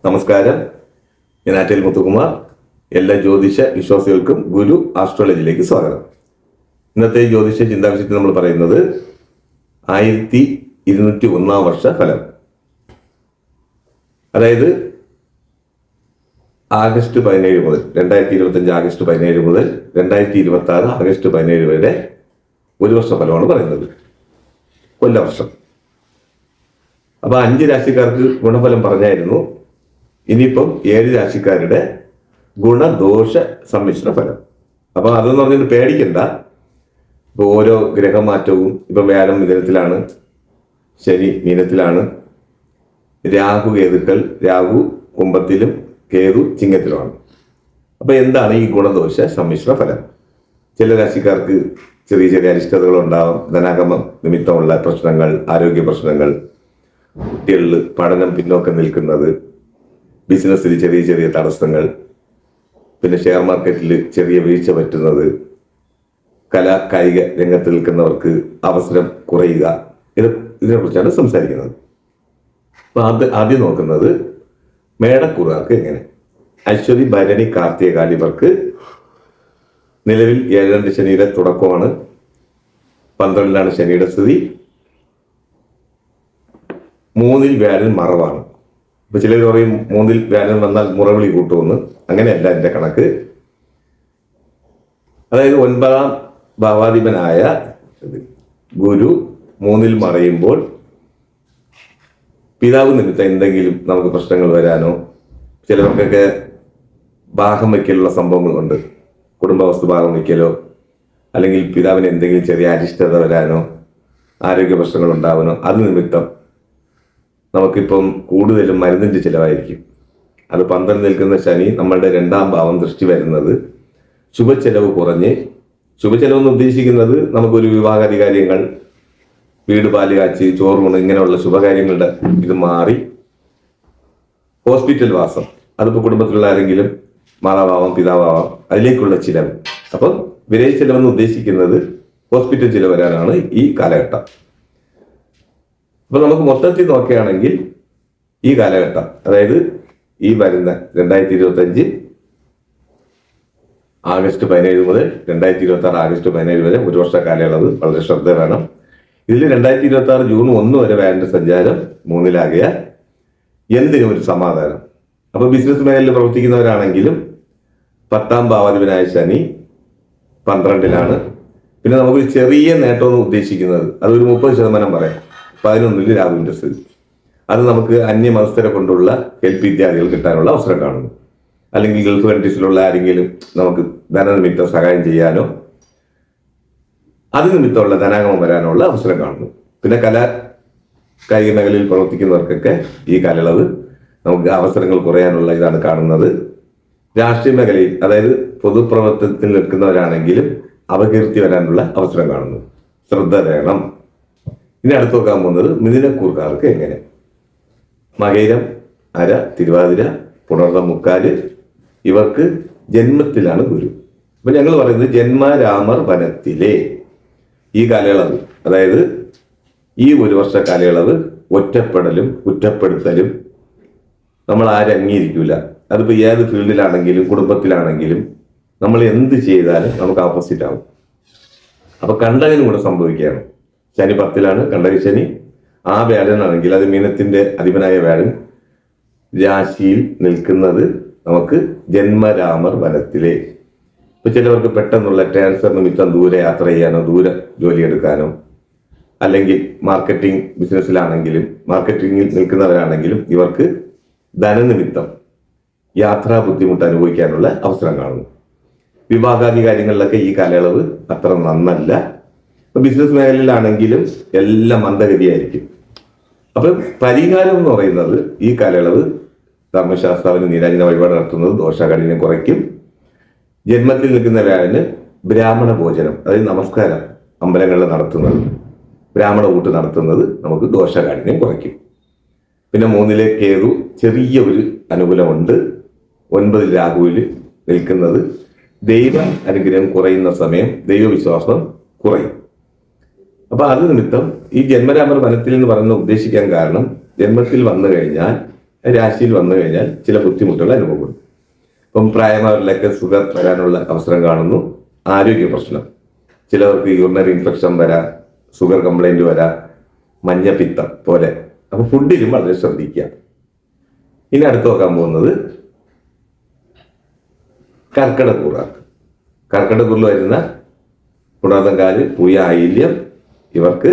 നമസ്കാരം. ഞാൻ ആറ്റൽ മുത്തുകുമാർ. എല്ലാ ജ്യോതിഷ വിശ്വാസികൾക്കും ഗുരു ആസ്ട്രോളജിയിലേക്ക് സ്വാഗതം. ഇന്നത്തെ ജ്യോതിഷ ചിന്താവിഷയത്തിൽ നമ്മൾ പറയുന്നത് 1201 വർഷ ഫലം. അതായത് ആഗസ്റ്റ് 17 മുതൽ 2025 ആഗസ്റ്റ് 17 മുതൽ 2026 ആഗസ്റ്റ് 17 വരെ ഒരു വർഷ ഫലമാണ് പറയുന്നത്, കൊല്ലവർഷം. അപ്പൊ 5 രാശിക്കാർക്ക് ഗുണഫലം പറഞ്ഞായിരുന്നു. ഇനിയിപ്പം 7 രാശിക്കാരുടെ ഗുണദോഷ സമ്മിശ്ര ഫലം. അപ്പൊ അതെന്ന് പറഞ്ഞിട്ട് പേടിക്കണ്ട. ഇപ്പൊ ഓരോ ഗ്രഹമാറ്റവും, ഇപ്പൊ വ്യാഴം മിഥുനത്തിലാണ്, ശനി മീനത്തിലാണ്, രാഹു കുംഭത്തിലും കേതു ചിങ്ങത്തിലുമാണ്. അപ്പൊ എന്താണ് ഈ ഗുണദോഷ സമ്മിശ്ര ഫലം? ചില രാശിക്കാർക്ക് ചെറിയ ചെറിയ അരിഷ്ടതകൾ ഉണ്ടാവും, ധനാഗമം നിമിത്തമുള്ള പ്രശ്നങ്ങൾ, ആരോഗ്യ പ്രശ്നങ്ങൾ, കുട്ടികളിൽ പഠനം പിന്നോക്കം നിൽക്കുന്നത്, ബിസിനസ്സിൽ ചെറിയ ചെറിയ തടസ്സങ്ങൾ, പിന്നെ ഷെയർ മാർക്കറ്റിൽ ചെറിയ വീഴ്ച പറ്റുന്നത്, കായിക രംഗത്ത് നിൽക്കുന്നവർക്ക് അവസരം കുറയുക, ഇതിനെക്കുറിച്ചാണ് സംസാരിക്കുന്നത്. അപ്പൊ ആദ്യം നോക്കുന്നത് മേടക്കൂറുകാർക്ക് എങ്ങനെ. അശ്വതി, ഭരണി, കാർത്തിക ഇവർക്ക് നിലവിൽ 7 ശനിയുടെ തുടക്കമാണ്. 12 ശനിയുടെ സ്ഥിതി. 3 വ്യാഴൻ മറവാണ്. ഇപ്പൊ ചിലർ പറയും 3 വ്യാഴൻ വന്നാൽ മുറവിളി കൂട്ടുമെന്ന്. അങ്ങനെയല്ല എന്റെ കണക്ക്. അതായത് 9ാം ഭാവാധിപനായ ഗുരു 3 മറയുമ്പോൾ പിതാവ് നിമിത്തം എന്തെങ്കിലും നമുക്ക് പ്രശ്നങ്ങൾ വരാനോ, ചിലവർക്കൊക്കെ ഭാഗം വയ്ക്കലുള്ള സംഭവങ്ങളുണ്ട്. കുടുംബവസ്തു ഭാഗം വയ്ക്കലോ, അല്ലെങ്കിൽ പിതാവിന് എന്തെങ്കിലും ചെറിയ അരിഷ്ടത വരാനോ, ആരോഗ്യ പ്രശ്നങ്ങൾ ഉണ്ടാവാനോ, അത് നിമിത്തം നമുക്കിപ്പം കൂടുതലും മരുന്നിന്റെ ചിലവായിരിക്കും. അത് 12 നിൽക്കുന്ന ശനി നമ്മളുടെ 2ാം ഭാവം ദൃഷ്ടി വരുന്നത് ശുഭച്ചെലവ് കുറഞ്ഞ്, ശുഭച്ചെലവെന്ന് ഉദ്ദേശിക്കുന്നത് നമുക്കൊരു വിവാഹാധികാര്യങ്ങൾ, വീട് പാല് കാച്ചി ചോറുണ്, ഇങ്ങനെയുള്ള ശുഭകാര്യങ്ങളുടെ ഇത് മാറി ഹോസ്പിറ്റൽ വാസം, അതിപ്പോ കുടുംബത്തിലുള്ള ആരെങ്കിലും മാതാവാവാം, പിതാവാവാം, അതിലേക്കുള്ള ചിലവ്. അപ്പം വിദേശ ചിലവെന്ന് ഉദ്ദേശിക്കുന്നത് ഹോസ്പിറ്റൽ ചിലവ് വരാനാണ് ഈ കാലഘട്ടം. അപ്പൊ നമുക്ക് മൊത്തത്തിൽ നോക്കുകയാണെങ്കിൽ ഈ കാലഘട്ടം, അതായത് ഈ വരുന്ന 2025 ആഗസ്റ്റ് 17 മുതൽ 2026 ആഗസ്റ്റ് 17 വരെ ഒരു വർഷ കാലയളവ് വളരെ ശ്രദ്ധ വേണം. ഇതിൽ 2026 ജൂൺ 1 വരെ വ്യാഴന്റെ സഞ്ചാരം 3-ലാകിയ എന്തിനും ഒരു സമാധാനം. അപ്പൊ ബിസിനസ് മേഖലയിൽ പ്രവർത്തിക്കുന്നവരാണെങ്കിലും 10ാം ഭാവാധിപനായ ശനി 12-ലാണ്. പിന്നെ നമുക്കൊരു ചെറിയ നേട്ടമെന്ന് ഉദ്ദേശിക്കുന്നത് അതൊരു 30% പറയാം. 11-ൽ രാഹുവിന്റെ സ്ഥിതി. അത് നമുക്ക് അന്യമതസ്ഥരെ കൊണ്ടുള്ള ഹെൽപ്പ് ഇത്യാദികൾ കിട്ടാനുള്ള അവസരം കാണുന്നു. അല്ലെങ്കിൽ ഗൾഫ് കൺട്രീസിലുള്ള ആരെങ്കിലും നമുക്ക് ധനനിമിത്തം സഹായം ചെയ്യാനോ, അത് നിമിത്തമുള്ള ധനാഗമം വരാനുള്ള അവസരം കാണുന്നു. പിന്നെ കായിക മേഖലയിൽ പ്രവർത്തിക്കുന്നവർക്കൊക്കെ ഈ കാലയളവ് നമുക്ക് അവസരങ്ങൾ കുറയാനുള്ള ഇതാണ് കാണുന്നത്. രാഷ്ട്രീയ മേഖലയിൽ, അതായത് പൊതുപ്രവർത്തനത്തിൽ നിൽക്കുന്നവരാണെങ്കിലും അപകീർത്തി വരാനുള്ള അവസരം കാണുന്നു. ശ്രദ്ധ വേണം. ഇനി അടുത്ത് നോക്കാൻ പോകുന്നത് മിഥുനക്കൂറുകാർക്ക് എങ്ങനെ. മകയിരം, അര, തിരുവാതിര, പുണർദം, മുക്കാല് ഇവർക്ക് ജന്മത്തിലാണ് ഗുരു. അപ്പൊ ഞങ്ങൾ പറയുന്നത് ജന്മരാമർ വനത്തിലെ ഈ കാലയളവ്, അതായത് ഈ ഒരു വർഷ കാലയളവ് ഒറ്റപ്പെടലും കുറ്റപ്പെടുത്തലും നമ്മൾ ആരും അംഗീകരിക്കൂല. അതിപ്പോ ഏത് ഫീൽഡിലാണെങ്കിലും കുടുംബത്തിലാണെങ്കിലും നമ്മൾ എന്ത് ചെയ്താലും നമുക്ക് ഓപ്പോസിറ്റ് ആവും. അപ്പൊ കണ്ടകനും കൂടെ സംഭവിക്കുകയാണ്. ശനി 10-ലാണ്, കണ്ടക ശനി. ആ വ്യാഴനാണെങ്കിൽ അത് മീനത്തിന്റെ അധിപനായ വ്യാഴൻ രാശിയിൽ നിൽക്കുന്നത് നമുക്ക് ജന്മരാമർ വനത്തിലെ. ഇപ്പൊ ചിലവർക്ക് പെട്ടെന്നുള്ള ട്രാൻസ്ഫർ നിമിത്തം ദൂരെ യാത്ര ചെയ്യാനോ, ദൂരെ ജോലിയെടുക്കാനോ, അല്ലെങ്കിൽ മാർക്കറ്റിംഗ് ബിസിനസ്സിലാണെങ്കിലും മാർക്കറ്റിംഗിൽ നിൽക്കുന്നവരാണെങ്കിലും ഇവർക്ക് ധനനിമിത്തം യാത്രാ ബുദ്ധിമുട്ട് അനുഭവിക്കാനുള്ള അവസരം കാണുന്നു. വിവാഹാദി കാര്യങ്ങളിലൊക്കെ ഈ കാലയളവ് അത്ര നന്നല്ല. ബിസിനസ് മേഖലയിലാണെങ്കിലും എല്ലാം മന്ദഗതിയായിരിക്കും. അപ്പൊ പരിഹാരം എന്ന് പറയുന്നത് ഈ കാലയളവ് ധർമ്മശാസ്ത്രാവിന് നീരാഞ്ജന വഴിപാട് നടത്തുന്നത് ദോഷകാഠിന്യം കുറയ്ക്കും. ജന്മത്തിൽ നിൽക്കുന്ന വ്യാഴന് ബ്രാഹ്മണ ഭോജനം, അതായത് നമസ്കാരം അമ്പലങ്ങളിൽ നടത്തുന്നത്, ബ്രാഹ്മണ ഊട്ട് നടത്തുന്നത് നമുക്ക് ദോഷകാഠിന്യം കുറയ്ക്കും. പിന്നെ 3-ലെ കേതു ചെറിയ ഒരു അനുകൂലമുണ്ട്. 9-ൽ രാഹുവിൽ നിൽക്കുന്നത് ദൈവ അനുഗ്രഹം കുറയുന്ന സമയം ദൈവവിശ്വാസം കുറയും. അപ്പൊ അത് നിമിത്തം ഈ ജന്മരാമർ വനത്തിൽ എന്ന് പറയുന്ന ഉദ്ദേശിക്കാൻ കാരണം, ജന്മത്തിൽ വന്നു കഴിഞ്ഞാൽ രാശിയിൽ വന്നു കഴിഞ്ഞാൽ ചില ബുദ്ധിമുട്ടുകൾ അനുഭവപ്പെടും. ഇപ്പം പ്രായമായവരിലൊക്കെ ഷുഗർ വരാനുള്ള അവസരം കാണുന്നു. ആരോഗ്യ പ്രശ്നം, ചിലവർക്ക് യൂറിനറി ഇൻഫെക്ഷൻ വരാം, ഷുഗർ കംപ്ലൈന്റ് വരാം, മഞ്ഞപ്പിത്തം പോലെ. അപ്പൊ ഫുഡിലും വളരെ ശ്രദ്ധിക്കുക. ഇനി അടുത്ത് നോക്കാൻ പോകുന്നത് കർക്കിടകൂറാണ്. കർക്കിടകൂറിൽ വരുന്ന പുണർതംകാല്, പൂയ, ആയില്യം ഇവർക്ക്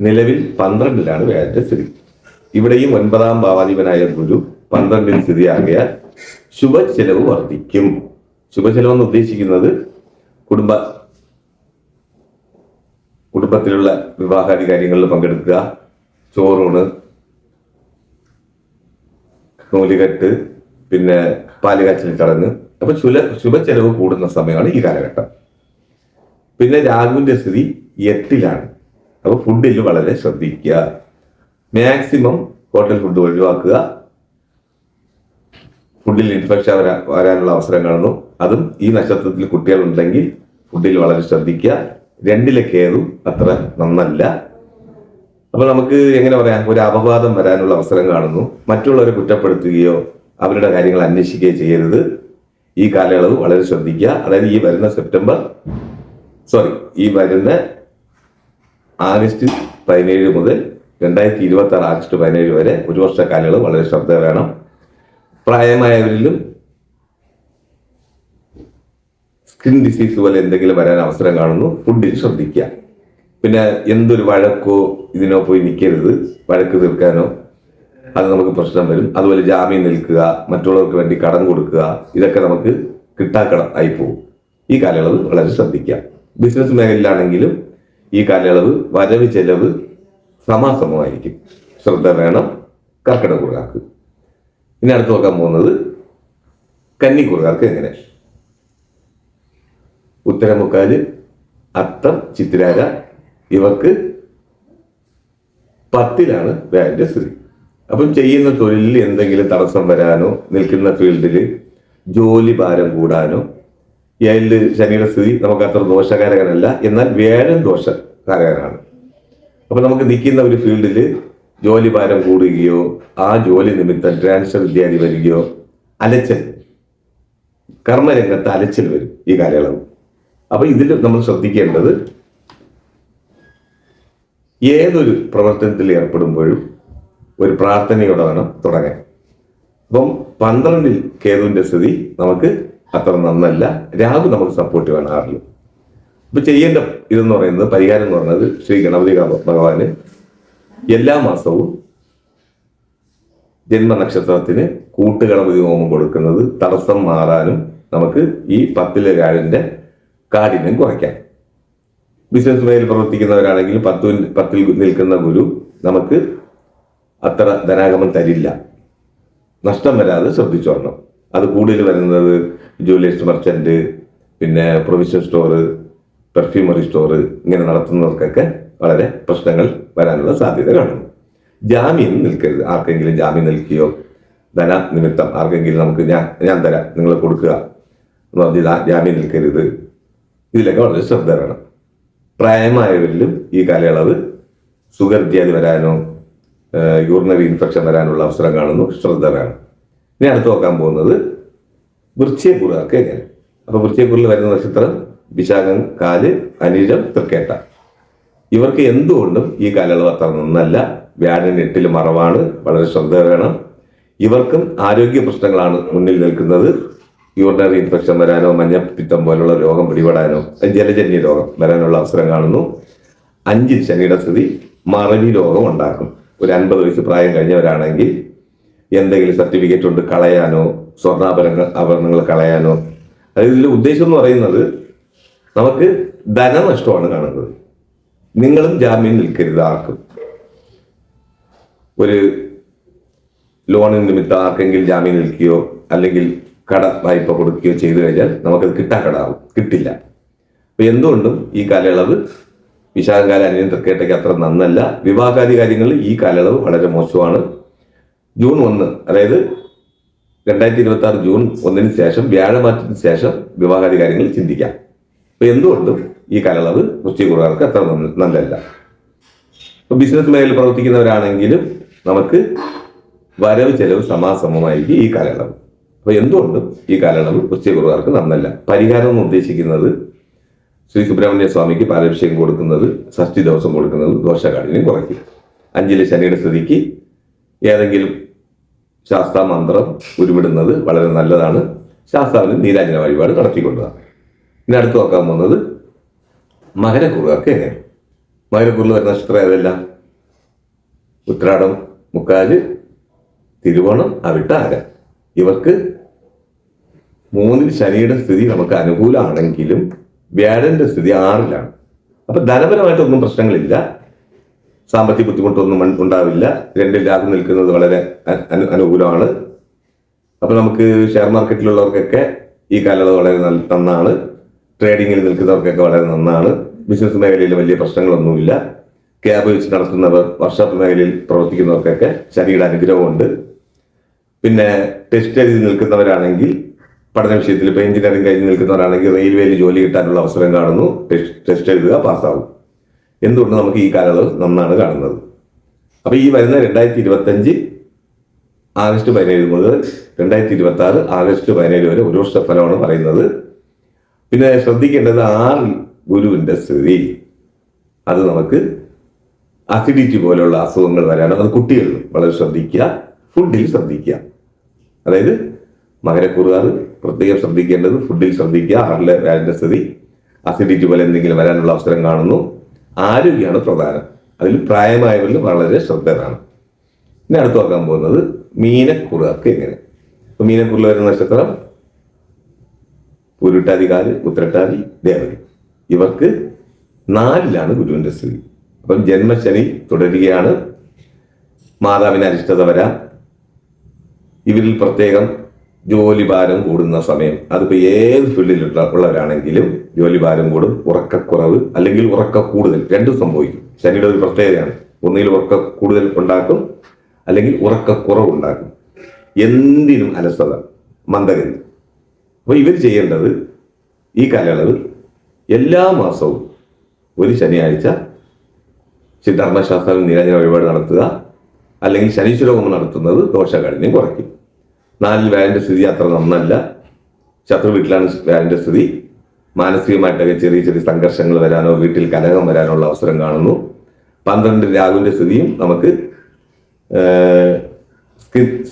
നിലവിൽ 12-ലാണ് വ്യാഴന്റെ സ്ഥിതി. ഇവിടെയും 9-ാം ഭാവാധിപനായ ഗുരു 12-ൽ സ്ഥിതിയാകിയാൽ ശുഭചെലവ് വർദ്ധിക്കും. ശുഭചെലവെന്ന് ഉദ്ദേശിക്കുന്നത് കുടുംബത്തിലുള്ള വിവാഹാദി കാര്യങ്ങളിൽ പങ്കെടുക്കുക, ചോറൂണ്, നൂലുകെട്ട്, പിന്നെ പാലുകാച്ചൽ ചടങ്ങ്. അപ്പൊ ശുഭചെലവ് കൂടുന്ന സമയമാണ് ഈ കാലഘട്ടം. പിന്നെ രാഹുവിന്റെ സ്ഥിതി 8-ലാണ്. അപ്പൊ ഫുഡിൽ വളരെ ശ്രദ്ധിക്കുക. മാക്സിമം ഹോട്ടൽ ഫുഡ് ഒഴിവാക്കുക. ഫുഡിൽ ഇൻഫെക്ഷൻ വരാനുള്ള അവസരം കാണുന്നു. അതും ഈ നക്ഷത്രത്തിൽ കുട്ടികളുണ്ടെങ്കിൽ ഫുഡിൽ വളരെ ശ്രദ്ധിക്കുക. 2-ലെ കേതു അത്ര നന്നല്ല. അപ്പൊ നമുക്ക് എങ്ങനെ പറയാം, ഒരു അപവാദം വരാനുള്ള അവസരം കാണുന്നു. മറ്റുള്ളവരെ കുറ്റപ്പെടുത്തുകയോ അവരുടെ കാര്യങ്ങൾ അന്വേഷിക്കുകയോ ചെയ്യരുത്. ഈ കാലയളവ് വളരെ ശ്രദ്ധിക്കുക. അതായത് ഈ വരുന്ന ആഗസ്റ്റ് 17 മുതൽ 2026 ആഗസ്റ്റ് 17 വരെ ഒരു വർഷ കാലയളവ് വളരെ ശ്രദ്ധ വേണം. പ്രായമായവരിലും സ്കിൻ ഡിസീസ് പോലെ എന്തെങ്കിലും വരാൻ അവസരം കാണുന്നു. ഫുഡിൽ ശ്രദ്ധിക്കുക. പിന്നെ എന്തൊരു വഴക്കോ ഇതിനോ പോയി നിൽക്കരുത്. വഴക്ക് തീർക്കാനോ അത് നമുക്ക് പ്രശ്നം വരും. അതുപോലെ ജാമ്യം നിൽക്കുക, മറ്റുള്ളവർക്ക് വേണ്ടി കടം കൊടുക്കുക, ഇതൊക്കെ നമുക്ക് കിട്ടാക്കടം ആയി പോകും. ഈ കാലയളവ് വളരെ ശ്രദ്ധിക്കുക. ബിസിനസ് മേഖലയിലാണെങ്കിലും ഈ കാലയളവ് വരവ് ചെലവ് സമാസമമായിരിക്കും. ശ്രദ്ധ വേണം കർക്കിടകൂറുകാർക്ക്. ഇനി അടുത്ത് നോക്കാൻ പോകുന്നത് കന്നിക്കൂറുകാർക്ക് എങ്ങനെ. ഉത്തരമുക്കാല്, അത്തം, ചിത്തിരാര ഇവർക്ക് 10-ലാണ് വ്യാഴന്റെ സ്ഥിതി. അപ്പം ചെയ്യുന്ന തൊഴിലിൽ എന്തെങ്കിലും തടസ്സം വരാനോ, നിൽക്കുന്ന ഫീൽഡിൽ ജോലി ഭാരം കൂടാനോ, 7-ല് ശനിയുടെ സ്ഥിതി നമുക്ക് അത്ര ദോഷകാരകനല്ല, എന്നാൽ വ്യാഴം ദോഷകാരകനാണ്. അപ്പൊ നമുക്ക് നിൽക്കുന്ന ഒരു ഫീൽഡിൽ ജോലി ഭാരം കൂടുകയോ ആ ജോലി നിമിത്തം ട്രാൻസ്ഫർ ഇത്യാദി വരികയോ, അലച്ചൽ, കർമ്മരംഗത്ത് അലച്ചൽ വരും ഈ കാലയളവ്. അപ്പൊ ഇതിൽ നമ്മൾ ശ്രദ്ധിക്കേണ്ടത് ഏതൊരു പ്രവർത്തനത്തിൽ ഏർപ്പെടുമ്പോഴും ഒരു പ്രാർത്ഥനയോടെ വേണം തുടങ്ങാൻ. അപ്പം 12-ൽ കേതുവിന്റെ സ്ഥിതി നമുക്ക് അത്ര നന്നല്ല. രാഹു നമുക്ക് സപ്പോർട്ട് വേണം. ഇപ്പൊ ചെയ്യേണ്ട ഇതെന്ന് പറയുന്നത്, പരിഹാരം എന്ന് പറയുന്നത്, ശ്രീ ഗണപതി ഭഗവാന് എല്ലാ മാസവും ജന്മനക്ഷത്രത്തിന് കൂട്ടുഗണപതി ഹോമം കൊടുക്കുന്നത് തടസ്സം മാറാനും നമുക്ക് ഈ 10-ലെ വ്യാഴന്റെ കാഠിന്യം കുറയ്ക്കാം. ബിസിനസ് മേഖലയിൽ പ്രവർത്തിക്കുന്നവരാണെങ്കിൽ 10-ൽ നിൽക്കുന്ന ഗുരു നമുക്ക് അത്ര ധനാഗമം തരില്ല. നഷ്ടം വരാതെ ശ്രദ്ധിച്ചോളണം. അത് കൂടുതൽ വരുന്നത് ജുവലേഴ്സ് മർച്ചന്റ്, പിന്നെ പ്രൊവിഷൻ സ്റ്റോറ്, പെർഫ്യൂമറി സ്റ്റോറ് ഇങ്ങനെ നടത്തുന്നവർക്കൊക്കെ വളരെ പ്രശ്നങ്ങൾ വരാനുള്ള സാധ്യത കാണുന്നു. ജാമ്യം നിൽക്കരുത്. ആർക്കെങ്കിലും ജാമ്യം നിൽക്കുകയോ ധന നിമിത്തം ആർക്കെങ്കിലും നമുക്ക് ഞാൻ തരാം, നിങ്ങൾ കൊടുക്കുക എന്ന് പറഞ്ഞ് ജാമ്യം നിൽക്കരുത്. ഇതിലൊക്കെ വളരെ ശ്രദ്ധ വേണം. പ്രായമായവരിലും ഈ കാലയളവ് ഷുഗർ ഇത്യാദി വരാനോ യൂറിനറി ഇൻഫെക്ഷൻ വരാനുള്ള അവസരം കാണുന്നു. ശ്രദ്ധ വേണം. ഇനി അടുത്ത് നോക്കാൻ പോകുന്നത് വൃശ്ചികക്കൂറുകാർക്ക് എങ്ങനെ. അപ്പൊ വൃശ്ചികക്കൂറിൽ വരുന്ന നക്ഷത്രം വിശാഖം, കാല്, അനിഴം, തൃക്കേട്ട. ഇവർക്ക് എന്തുകൊണ്ടും ഈ കാലയളവ് അത്ര നന്നല്ല. വ്യാഴൻ 8-ൽ മറവാണ്. വളരെ ശ്രദ്ധ വേണം. ഇവർക്കും ആരോഗ്യ പ്രശ്നങ്ങളാണ് മുന്നിൽ നിൽക്കുന്നത്. യൂറിനറി ഇൻഫെക്ഷൻ വരാനോ, മഞ്ഞപ്പിത്തം പോലുള്ള രോഗം പിടിപെടാനോ, ജലജന്യ രോഗം വരാനുള്ള അവസരം കാണുന്നു. 5-ൽ ശനിയുടെ സ്ഥിതി മറവി രോഗം ഉണ്ടാക്കും. ഒരു 50 വയസ്സ് പ്രായം കഴിഞ്ഞവരാണെങ്കിൽ എന്തെങ്കിലും സർട്ടിഫിക്കറ്റ് കൊണ്ട് കളയാനോ, ആഭരണങ്ങൾ കളയാനോ. അതായത് ഇതിന്റെ ഉദ്ദേശം എന്ന് പറയുന്നത് നമുക്ക് ധനനഷ്ടമാണ് കാണുന്നത്. നിങ്ങളും ജാമ്യം നിൽക്കരുത് ആർക്കും. ഒരു ലോണിന് നിമിത്തം ആർക്കെങ്കിലും ജാമ്യം നിൽക്കുകയോ അല്ലെങ്കിൽ കട വായ്പ കൊടുക്കുകയോ ചെയ്തു കഴിഞ്ഞാൽ നമുക്കത് കിട്ടാക്കടാവും, കിട്ടില്ല. അപ്പൊ എന്തുകൊണ്ടും ഈ കാലയളവ് വിശാഖകാല, അനിയൻ, തൃക്കേട്ടയ്ക്ക് അത്ര നന്നല്ല. വിവാഹാദി കാര്യങ്ങളിൽ ഈ കാലയളവ് വളരെ മോശമാണ്. ജൂൺ 1, അതായത് 2026 ജൂൺ 1-ന് ശേഷം, വ്യാഴമാറ്റത്തിന് ശേഷം വിവാഹാദി കാര്യങ്ങൾ ചിന്തിക്കാം. അപ്പൊ എന്തുകൊണ്ടും ഈ കാലയളവ് വൃശ്ചികക്കൂറുകാർക്ക് അത്ര നല്ലല്ല. ഇപ്പൊ ബിസിനസ് മേഖലയിൽ പ്രവർത്തിക്കുന്നവരാണെങ്കിലും നമുക്ക് വരവ് ചെലവ് സമാസമമായിരിക്കും ഈ കാലയളവ്. അപ്പൊ എന്തുകൊണ്ടും ഈ കാലയളവ് വൃശ്ചികക്കാർക്ക് നന്നല്ല. പരിഹാരം എന്ന് ഉദ്ദേശിക്കുന്നത് ശ്രീ സുബ്രഹ്മണ്യ സ്വാമിക്ക് പാലാഭിഷേകം കൊടുക്കുന്നത്, ഷഷ്ഠി ദിവസം കൊടുക്കുന്നത് ദോഷകാഠിന്യം കുറയ്ക്കും. 5-ലെ ശനിയുടെ സ്ഥിതിക്ക് ഏതെങ്കിലും ശാസ്താ മന്ത്രം ഉരുവിടുന്നത് വളരെ നല്ലതാണ്. ശാസ്താവിന് നീരാഞ്ജന വഴിപാട് നടത്തിക്കൊണ്ടുക. ഇനി അടുത്ത് നോക്കാൻ പോകുന്നത് മകരക്കുറുകാർക്ക് എങ്ങനെ. മകരക്കുറിൽ വരുന്ന നക്ഷത്രം ഏതെല്ലാം? ഉത്രാടം, മുക്കാല്, തിരുവോണം, അവിട്ട, ആര. ഇവർക്ക് 3-ൽ ശനിയുടെ സ്ഥിതി നമുക്ക് അനുകൂലമാണെങ്കിലും വ്യാഴന്റെ സ്ഥിതി 6-ലാണ്. അപ്പൊ ധനപരമായിട്ടൊന്നും പ്രശ്നങ്ങളില്ല, സാമ്പത്തിക ബുദ്ധിമുട്ടൊന്നും ഉണ്ടാവില്ല. 2-ൽ രാഹു നിൽക്കുന്നത് വളരെ അനുകൂലമാണ്. അപ്പൊ നമുക്ക് ഷെയർ മാർക്കറ്റിലുള്ളവർക്കൊക്കെ ഈ കാലയളവ് വളരെ നന്നാണ്. ട്രേഡിങ്ങിൽ നിൽക്കുന്നവർക്കൊക്കെ വളരെ നന്നാണ്. ബിസിനസ് മേഖലയിൽ വലിയ പ്രശ്നങ്ങളൊന്നുമില്ല. ക്യാബ് വെച്ച് നടത്തുന്നവർ, വർക്ക്ഷോപ്പ് മേഖലയിൽ പ്രവർത്തിക്കുന്നവർക്കൊക്കെ ശനിയുടെ അനുഗ്രഹമുണ്ട്. പിന്നെ ടെസ്റ്റ് എഴുതി നിൽക്കുന്നവരാണെങ്കിൽ, പഠന വിഷയത്തിൽ ഇപ്പോൾ എഞ്ചിനീയറിംഗ് കഴിഞ്ഞ് നിൽക്കുന്നവരാണെങ്കിൽ റെയിൽവേയിൽ ജോലി കിട്ടാനുള്ള അവസരം കാണുന്നു. ടെസ്റ്റ് എഴുതുക, പാസ്സാവും. എന്തുകൊണ്ട് നമുക്ക് ഈ കാലയളവ് നന്നാണ് കാണുന്നത്. അപ്പൊ ഈ വരുന്ന 2025 ആഗസ്റ്റ് 17 മുതൽ 2026 ആഗസ്റ്റ് 17 വരെ ഒരു വർഷ ഫലമാണ് പറയുന്നത്. പിന്നെ ശ്രദ്ധിക്കേണ്ടത് 6 ഗുരുവിന്റെ സ്ഥിതി, അത് നമുക്ക് അസിഡിറ്റി പോലുള്ള അസുഖങ്ങൾ വരാനും, അത് കുട്ടികൾ വളരെ ശ്രദ്ധിക്കുക. ഫുഡിൽ ശ്രദ്ധിക്കുക. അതായത് മകരക്കുറുകാർ പ്രത്യേകം ശ്രദ്ധിക്കേണ്ടത് ഫുഡിൽ ശ്രദ്ധിക്കുക. 6-ലെ വ്യാഴന്റെ സ്ഥിതി അസിഡിറ്റി പോലെ എന്തെങ്കിലും വരാനുള്ള അവസരം കാണുന്നു. ആരോഗ്യമാണ് പ്രധാനം. അതിൽ പ്രായമായവരിൽ വളരെ ശ്രദ്ധ വേണം. ഇനി അടുത്ത് നോക്കാൻ പോകുന്നത് മീനക്കുറുകാർക്ക് എങ്ങനെ. ഇപ്പൊ മീനക്കുറിൽ വരുന്ന നക്ഷത്രം പൂരുട്ടാതികാല്, ഉത്രട്ടാതി, ദേവതി. ഇവർക്ക് 4-ലാണ് ഗുരുവിന്റെ സ്ഥിതി. അപ്പം ജന്മശനി തുടരുകയാണ്. മാതാവിന് അരിഷ്ടത വരാം. ഇവരിൽ പ്രത്യേകം ജോലി ഭാരം കൂടുന്ന സമയം, അതിപ്പോ ഏത് ഫീൽഡിലുള്ളവരാണെങ്കിലും ജോലി ഭാരം കൂടും. ഉറക്കക്കുറവ് അല്ലെങ്കിൽ ഉറക്ക കൂടുതൽ, രണ്ടും സംഭവിക്കും. ശനിയുടെ ഒരു പ്രത്യേകതയാണ്. ഒന്നുകിൽ ഉറക്ക കൂടുതൽ ഉണ്ടാക്കും, അല്ലെങ്കിൽ ഉറക്കക്കുറവ് ഉണ്ടാക്കും. എന്തിനും അലസത, മന്ദഗതി. അപ്പൊ ഇവർ ചെയ്യേണ്ടത് ഈ കാലയളവ് എല്ലാ മാസവും ഒരു ശനിയാഴ്ച ധർമ്മശാസ്ത്രം നീരാഞ്ജന വഴിപാട് നടത്തുക, അല്ലെങ്കിൽ ശനീശ്വര ഹോമം നടത്തുന്നത് ദോഷകാഠിന്യം കുറയ്ക്കും. 4-ൽ വ്യാഴന്റെ സ്ഥിതി അത്ര നന്നല്ല. ശത്രു വീട്ടിലാണ് വ്യാഴന്റെ സ്ഥിതി. മാനസികമായിട്ടൊക്കെ ചെറിയ ചെറിയ സംഘർഷങ്ങൾ വരാനോ വീട്ടിൽ കലഹം വരാനുള്ള അവസരം കാണുന്നു. 12-ൽ രാഹുവിന്റെ സ്ഥിതിയും നമുക്ക്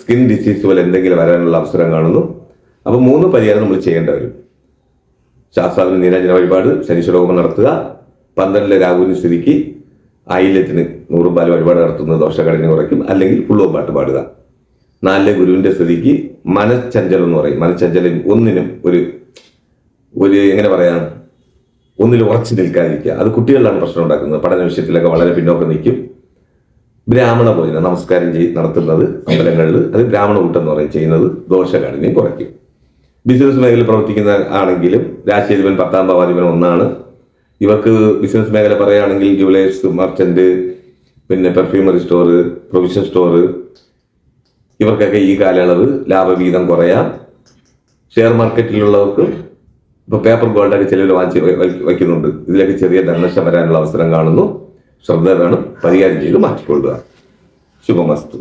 സ്കിൻ ഡിസീസ് പോലെ എന്തെങ്കിലും വരാനുള്ള അവസരം കാണുന്നു. അപ്പൊ 3 പരിഹാരം നമ്മൾ ചെയ്യേണ്ട വരും. ശാസ്താവിന് നീരാഞ്ജന വഴിപാട്, ശനീശ്വര ഹോമം നടത്തുക. 12-ലെ രാഹുവിന്റെ സ്ഥിതിക്ക് ആയില്യത്തിന് 100 പാല് വഴിപാട് നടത്തുന്നത് ദോഷകാഠിന്യം കുറയ്ക്കും, അല്ലെങ്കിൽ പുള്ളുവമ്പാട്ട് പാടുക. 4-ലെ ഗുരുവിന്റെ സ്ഥിതിക്ക് മനഃചഞ്ചലം എന്ന് പറയും. മനഃചഞ്ചലം ഒന്നിനും ഒരു എങ്ങനെ പറയാം, ഒന്നിലും ഉറച്ചു നിൽക്കാതിരിക്കുക. അത് കുട്ടികളിലാണ് പ്രശ്നം ഉണ്ടാക്കുന്നത്. പഠന വിഷയത്തിലൊക്കെ വളരെ പിന്നോക്കം നിൽക്കും. ബ്രാഹ്മണ ഭോജനം നമസ്കാരം നടത്തുന്നത് അമ്പലങ്ങളിൽ, അത് ബ്രാഹ്മണ കൂട്ടം എന്ന് പറയും, ചെയ്യുന്നത് ദോഷകാഠിന്യം കുറയ്ക്കും. ബിസിനസ് മേഖലയിൽ പ്രവർത്തിക്കുന്ന ആണെങ്കിലും രാശിയധിപൻ 10-ാം ഭാവാധിപൻ 1-ആണ്. ഇവർക്ക് ബിസിനസ് മേഖല പറയുകയാണെങ്കിൽ ജുവലേഴ്സ്, മർച്ചന്റ്, പിന്നെ പെർഫ്യൂമറി സ്റ്റോർ, പ്രൊവിഷൻ സ്റ്റോർ, ഇവർക്കൊക്കെ ഈ കാലയളവ് ലാഭവിഹിതം കുറയാം. ഷെയർ മാർക്കറ്റിലുള്ളവർക്കും ഇപ്പൊ പേപ്പർ ഗോൾഡൊക്കെ ചിലർ വാങ്ങിച്ച് വയ്ക്കുന്നുണ്ട്. ഇതിലൊക്കെ ചെറിയ ധനനഷ്ടം വരാനുള്ള അവസരം കാണുന്നു. ശ്രദ്ധ വേണം, പരിഹാരം ചെയ്ത് മാറ്റിക്കൊള്ളുക. ശുഭമസ്തു.